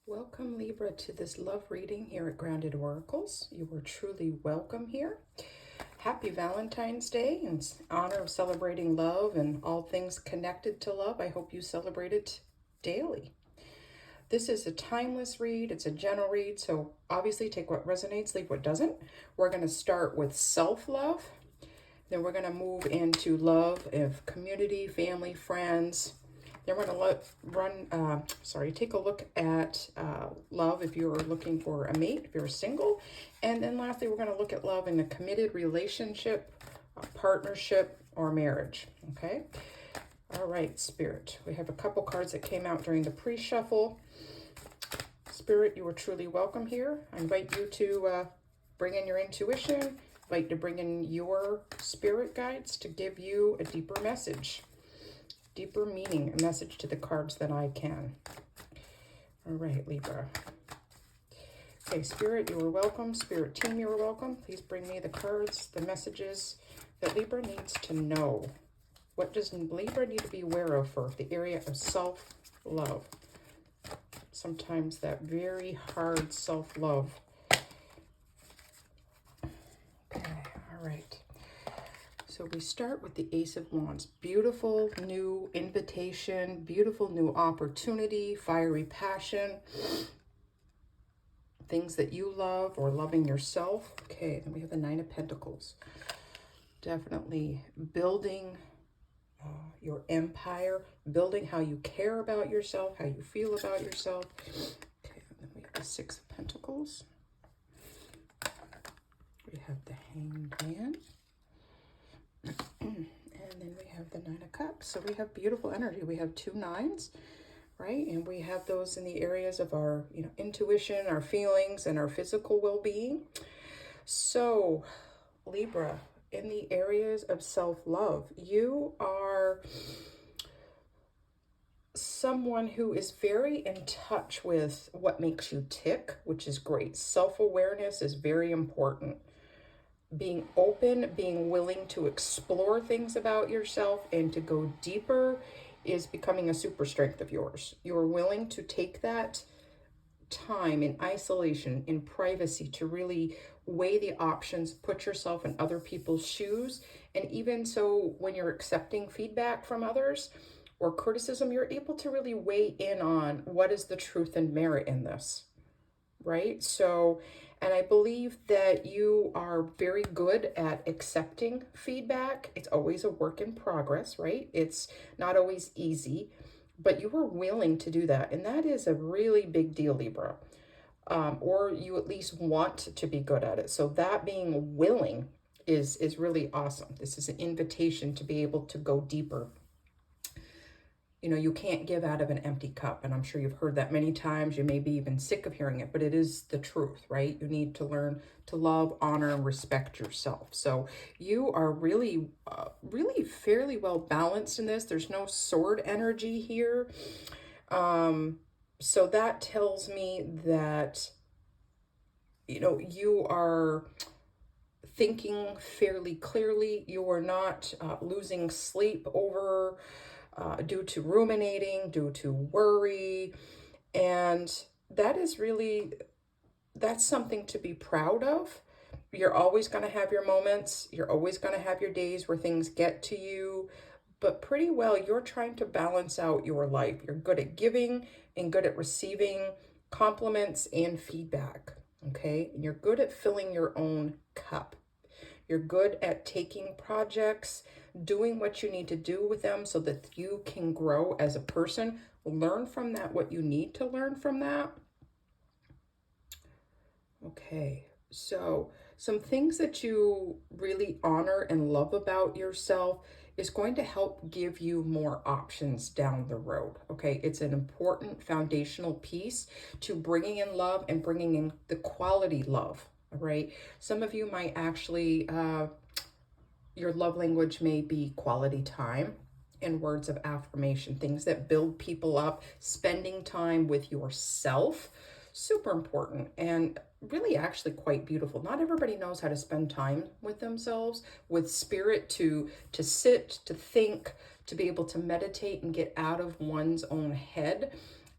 Welcome, Libra, to this love reading here at Grounded Oracles. You are truly welcome here. Happy Valentine's Day in honor of celebrating love and all things connected to love. I hope you celebrate it daily. This is a timeless read. It's a general read, so obviously take what resonates, leave what doesn't. We're going to start with self-love. Then we're going to move into love of community, family, friends. Then we're going to take a look at love if you're looking for a mate, if you're single. And then lastly, we're going to look at love in a committed relationship, partnership, or marriage. Okay? All right, Spirit. We have a couple cards that came out during the pre-shuffle. Spirit, you are truly welcome here. I invite you to bring in your intuition. I invite you to bring in your spirit guides to give you a deeper message. Deeper meaning, a message to the cards that I can. All right, Libra. Okay, Spirit, you are welcome. Spirit team, you are welcome. Please bring me the cards, the messages that Libra needs to know. What does Libra need to be aware of for the area of self-love? Sometimes that very hard self-love. Okay, all right. So we start with the Ace of Wands. Beautiful new invitation, beautiful new opportunity, fiery passion, things that you love or loving yourself. Okay, then we have the Nine of Pentacles. Definitely building your empire, building how you care about yourself, how you feel about yourself. Okay, and then we have the Six of Pentacles. We have the Hanged Man. And then we have the Nine of Cups. So we have beautiful energy. We have two nines, right? And we have those in the areas of our, intuition, our feelings, and our physical well-being. So, Libra, in the areas of self-love, you are someone who is very in touch with what makes you tick, which is great. Self-awareness is very important. Being open, being willing to explore things about yourself and to go deeper is becoming a super strength of yours. You're willing to take that time in isolation, in privacy, to really weigh the options, put yourself in other people's shoes. And even so, when you're accepting feedback from others or criticism, you're able to really weigh in on what is the truth and merit in this, right? So, and I believe that you are very good at accepting feedback. It's always a work in progress, right? It's not always easy, but you are willing to do that. And that is a really big deal, Libra. Or you at least want to be good at it. So that being willing is really awesome. This is an invitation to be able to go deeper. You can't give out of an empty cup, and I'm sure you've heard that many times. You may be even sick of hearing it, but it is the truth, right? You need to learn to love, honor, and respect yourself. So you are really, really fairly well balanced in this. There's no sword energy here. So that tells me that, you are thinking fairly clearly. You are not losing sleep over due to ruminating, due to worry. And that is really, that's something to be proud of. You're always going to have your moments. You're always going to have your days where things get to you. But pretty well, you're trying to balance out your life. You're good at giving and good at receiving compliments and feedback. Okay? And you're good at filling your own cup. You're good at taking projects, doing what you need to do with them so that you can grow as a person. Learn from that what you need to learn from that. Okay, so some things that you really honor and love about yourself is going to help give you more options down the road. Okay, it's an important foundational piece to bringing in love and bringing in the quality love. Right? Some of you might actually, your love language may be quality time and words of affirmation, things that build people up, spending time with yourself, super important and really actually quite beautiful. Not everybody knows how to spend time with themselves, with spirit, to sit, to think, to be able to meditate and get out of one's own head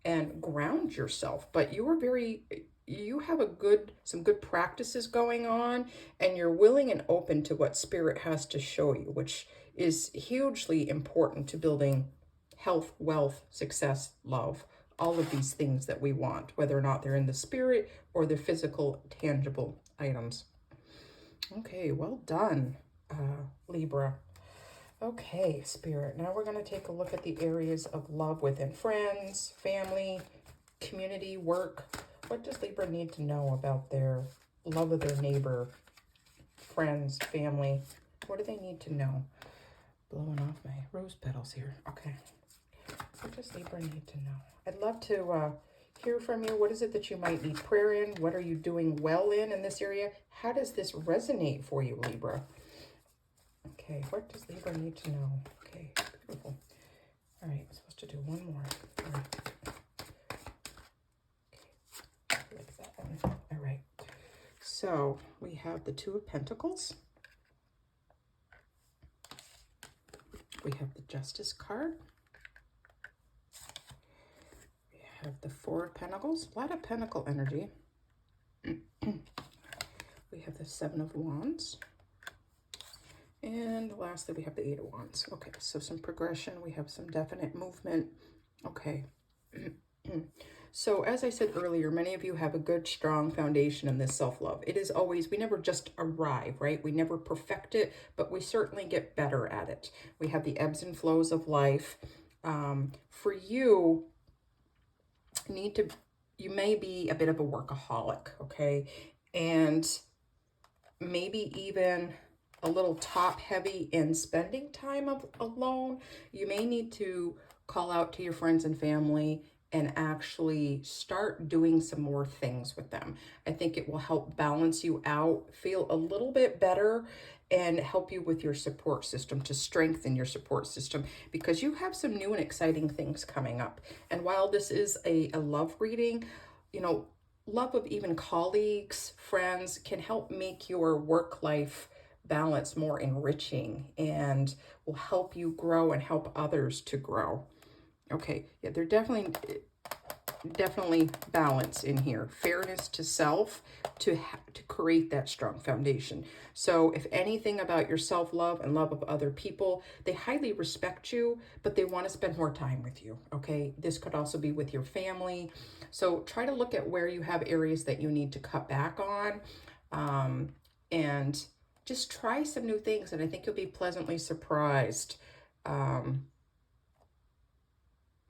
and ground yourself. But you have some good practices going on, and you're willing and open to what Spirit has to show you, which is hugely important to building health, wealth, success, love, all of these things that we want, whether or not they're in the spirit or the physical, tangible items. Okay, well done, Libra. Okay, Spirit, now we're going to take a look at the areas of love within friends, family, community, work. What does Libra need to know about their love of their neighbor, friends, family? What do they need to know? Blowing off my rose petals here. Okay. What does Libra need to know? I'd love to hear from you. What is it that you might need prayer in? What are you doing well in this area? How does this resonate for you, Libra? Okay, what does Libra need to know? Okay, beautiful. All right, I'm supposed to do one more. All right. Okay, like that one. All right. So we have the Two of Pentacles. We have the Justice card. We have the Four of Pentacles. A lot of Pentacle energy. We have the Seven of Wands. And lastly, we have the Eight of Wands. Okay, so some progression. We have some definite movement. Okay. So as I said earlier, many of you have a good, strong foundation in this self-love. It is always, we never just arrive, right? We never perfect it, but we certainly get better at it. We have the ebbs and flows of life. For you, you may be a bit of a workaholic, okay? And maybe even a little top heavy in spending time alone. You may need to call out to your friends and family and actually start doing some more things with them. I think it will help balance you out, feel a little bit better, and help you with your support system, to strengthen your support system, because you have some new and exciting things coming up. And while this is a love reading, you know, love of even colleagues, friends can help make your work life balance more enriching and will help you grow and help others to grow. Okay, yeah, there definitely balance in here. Fairness to self to create that strong foundation. So if anything about your self-love and love of other people, they highly respect you, but they want to spend more time with you, okay? This could also be with your family. So try to look at where you have areas that you need to cut back on, and just try some new things, and I think you'll be pleasantly surprised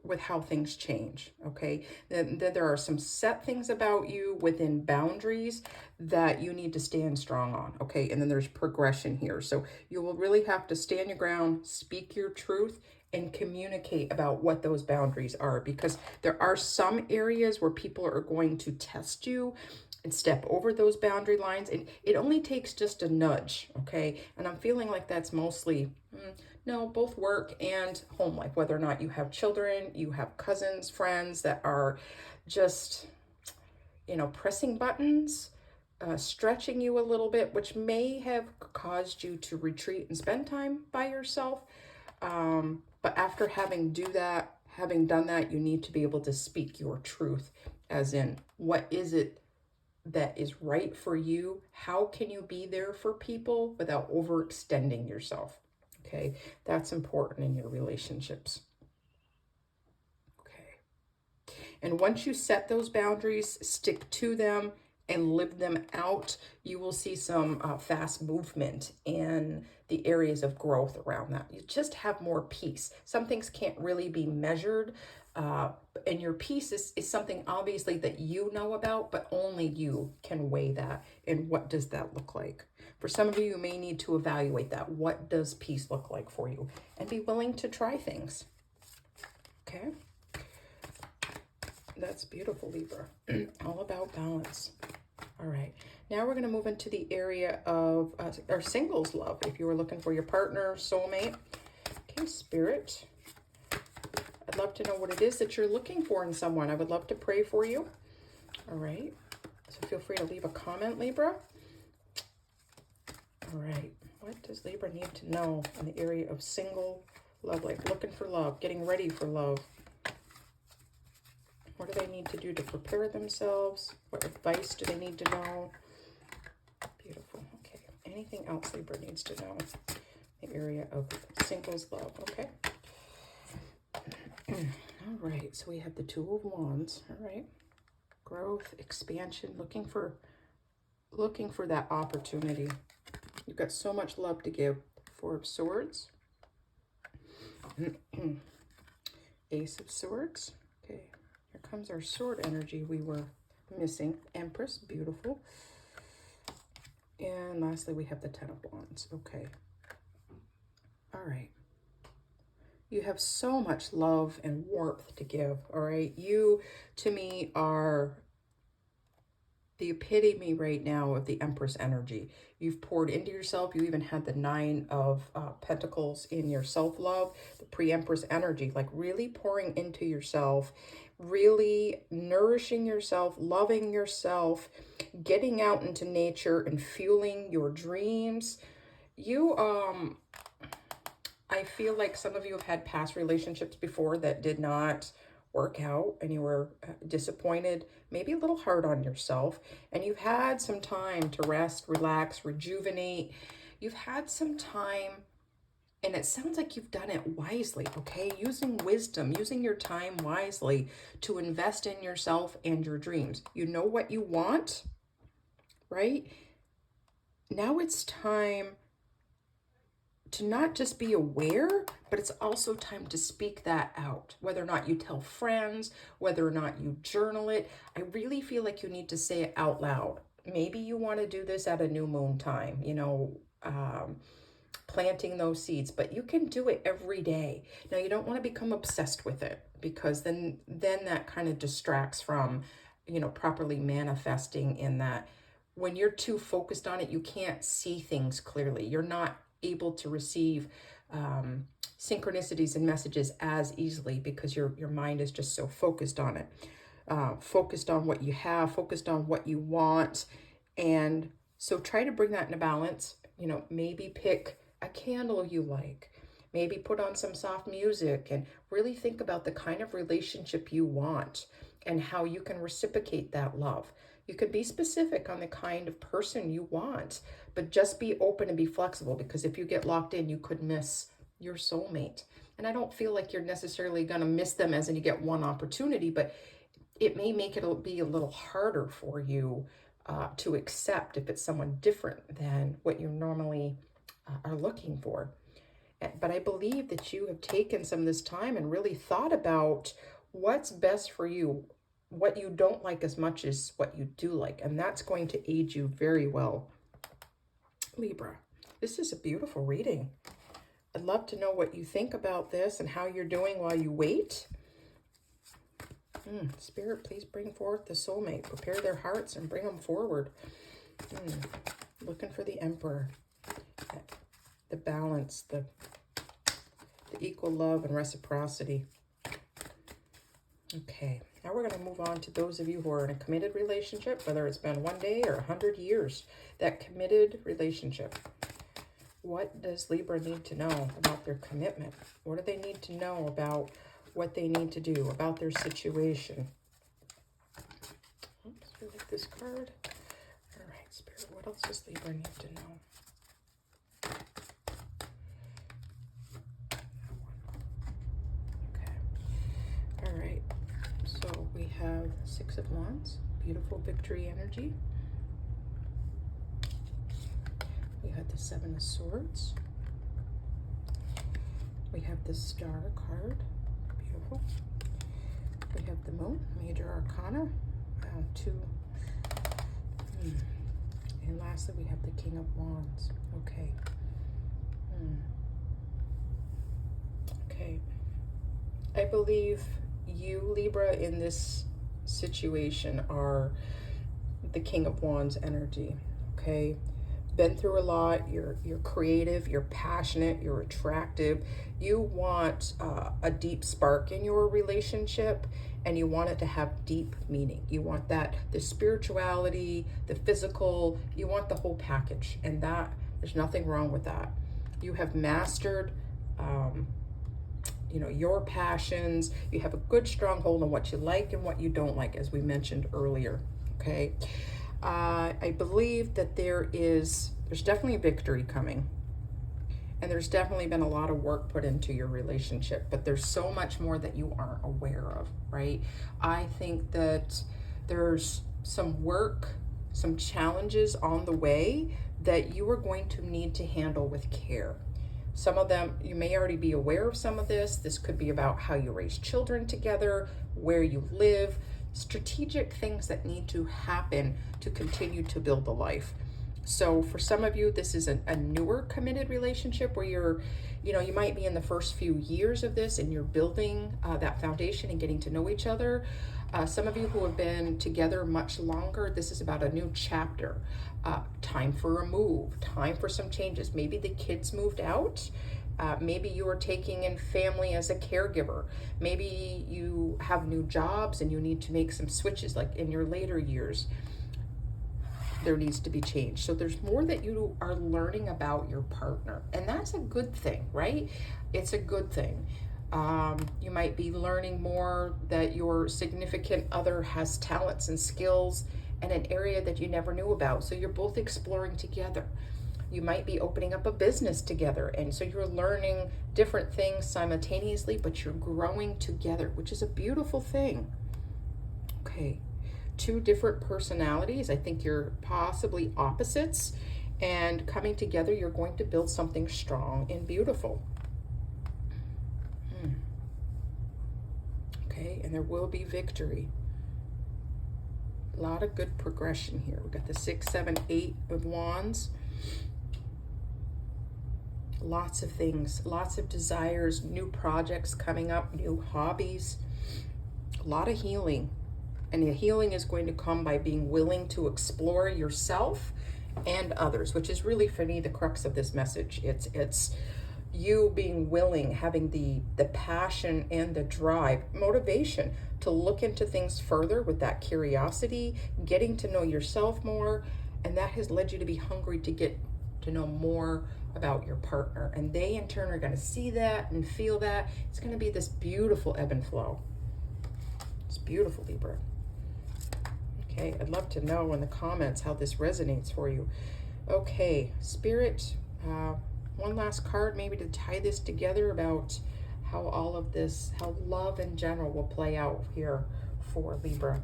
with how things change, okay? Then there are some set things about you within boundaries that you need to stand strong on, okay? And then there's progression here. So you will really have to stand your ground, speak your truth, and communicate about what those boundaries are, because there are some areas where people are going to test you and step over those boundary lines, and it only takes just a nudge, okay? And I'm feeling like that's mostly, no, both work and home life, whether or not you have children, you have cousins, friends that are just, you know, pressing buttons, stretching you a little bit, which may have caused you to retreat and spend time by yourself. But after having done that, you need to be able to speak your truth, as in, what is it that is right for you? How can you be there for people without overextending yourself? Okay, that's important in your relationships. Okay, and once you set those boundaries, stick to them and live them out, you will see some fast movement in the areas of growth around that. You just have more peace. Some things can't really be measured, and your peace is something obviously that you know about, but only you can weigh that. And what does that look like? For some of you, you may need to evaluate that. What does peace look like for you? And be willing to try things. Okay? That's beautiful, Libra. All about balance. All right. Now we're going to move into the area of our singles love. If you were looking for your partner, soulmate. Okay, Spirit. I'd love to know what it is that you're looking for in someone. I would love to pray for you. All right. So feel free to leave a comment, Libra. All right. What does Libra need to know in the area of single love life? Looking for love, getting ready for love. What do they need to do to prepare themselves? What advice do they need to know? Beautiful. Okay. Anything else Libra needs to know? The area of singles love. Okay. All right. So we have the Two of Wands. All right. Growth, expansion, looking for that opportunity. You've got so much love to give. Four of Swords. Ace of Swords. Okay. Here comes our sword energy we were missing. Empress, beautiful. And lastly, we have the Ten of Wands. Okay. All right. You have so much love and warmth to give, all right? You, to me, are the epitome right now of the Empress energy. You've poured into yourself. You even had the Nine of Pentacles in your self-love, the pre-Empress energy, like really pouring into yourself, really nourishing yourself, loving yourself, getting out into nature and fueling your dreams. You, I feel like some of you have had past relationships before that did not work out and you were disappointed, maybe a little hard on yourself, and you've had some time to rest, relax, rejuvenate. You've had some time, and it sounds like you've done it wisely, okay? Using wisdom, using your time wisely to invest in yourself and your dreams. You know what you want, right? Now it's time to not just be aware, but it's also time to speak that out. Whether or not you tell friends, whether or not you journal it, I really feel like you need to say it out loud. Maybe you want to do this at a new moon time, you know, planting those seeds, but you can do it every day. Now, you don't want to become obsessed with it, because then that kind of distracts from, you know, properly manifesting. In that, when you're too focused on it, you can't see things clearly. You're not able to receive synchronicities and messages as easily, because your mind is just so focused on it, focused on what you have, focused on what you want. And so try to bring that into balance. You know, maybe pick a candle you like, maybe put on some soft music, and really think about the kind of relationship you want and how you can reciprocate that love. You could be specific on the kind of person you want, but just be open and be flexible, because if you get locked in, you could miss your soulmate. And I don't feel like you're necessarily going to miss them as in you get one opportunity, but it may make it be a little harder for you to accept if it's someone different than what you normally are looking for. But I believe that you have taken some of this time and really thought about what's best for you, what you don't like as much as what you do like. And that's going to aid you very well, Libra. This is a beautiful reading. I'd love to know what you think about this and how you're doing while you wait. Spirit, please bring forth the soulmate. Prepare their hearts and bring them forward. Looking for the Emperor. The balance, the equal love and reciprocity. Okay, now we're going to move on to those of you who are in a committed relationship, whether it's been 1 day or 100 years. That committed relationship. What does Libra need to know about their commitment? What do they need to know about what they need to do, about their situation? Oops, I like this card. All right, Spirit, what else does Libra need to know? Okay. All right. So we have Six of Wands, beautiful victory energy. We have the Seven of Swords. We have the Star card, beautiful. We have the Moon, Major Arcana, and lastly we have the King of Wands. Okay. Okay. I believe you, Libra, in this situation are the King of Wands energy. Okay. Been through a lot. You're creative, you're passionate, you're attractive. You want a deep spark in your relationship, and you want it to have deep meaning. You want that, the spirituality, the physical, you want the whole package, and that there's nothing wrong with that. You have mastered you know, your passions. You have a good strong hold on what you like and what you don't like, as we mentioned earlier. Okay. I believe that there's definitely a victory coming. And there's definitely been a lot of work put into your relationship, but there's so much more that you aren't aware of, right? I think that there's some work, some challenges on the way that you are going to need to handle with care. Some of them, you may already be aware of some of this. This could be about how you raise children together, where you live, strategic things that need to happen to continue to build the life. So for some of you, this is a newer committed relationship where you might be in the first few years of this and you're building that foundation and getting to know each other. Some of you who have been together much longer, this is about a new chapter. Time for a move, time for some changes. Maybe the kids moved out. Maybe you are taking in family as a caregiver. Maybe you have new jobs and you need to make some switches, like in your later years. There needs to be change. So there's more that you are learning about your partner, and that's a good thing, right? It's a good thing. You might be learning more that your significant other has talents and skills in an area that you never knew about. So you're both exploring together. You might be opening up a business together, and so you're learning different things simultaneously, but you're growing together, which is a beautiful thing. Okay. Two different personalities. I think you're possibly opposites, and coming together, you're going to build something strong and beautiful. Okay, and there will be victory. A lot of good progression here. We've got the 6, 7, 8 of Wands. Lots of things, lots of desires, new projects coming up, new hobbies, a lot of healing. And the healing is going to come by being willing to explore yourself and others, which is really, for me, the crux of this message. It's you being willing, having the passion and the drive, motivation to look into things further with that curiosity, getting to know yourself more, and that has led you to be hungry to get to know more about your partner. And they, in turn, are going to see that and feel that. It's going to be this beautiful ebb and flow. It's beautiful, Libra. Okay, I'd love to know in the comments how this resonates for you. Okay, Spirit, one last card maybe to tie this together about how all of this, how love in general will play out here for Libra.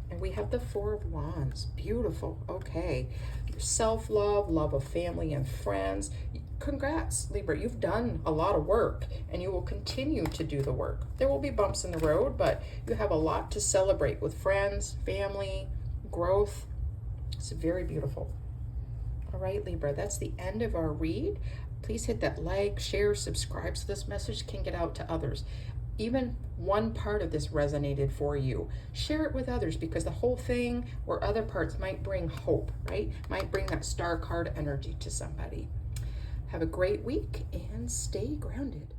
And we have the 4 of Wands. Beautiful. Okay. Self-love, love of family and friends. Congrats, Libra. You've done a lot of work, and you will continue to do the work. There will be bumps in the road, but you have a lot to celebrate with friends, family, growth. It's very beautiful. All right, Libra, that's the end of our read. Please hit that like, share, subscribe so this message can get out to others. Even one part of this resonated for you, share it with others, because the whole thing or other parts might bring hope, right? Might bring that star card energy to somebody. Have a great week and stay grounded.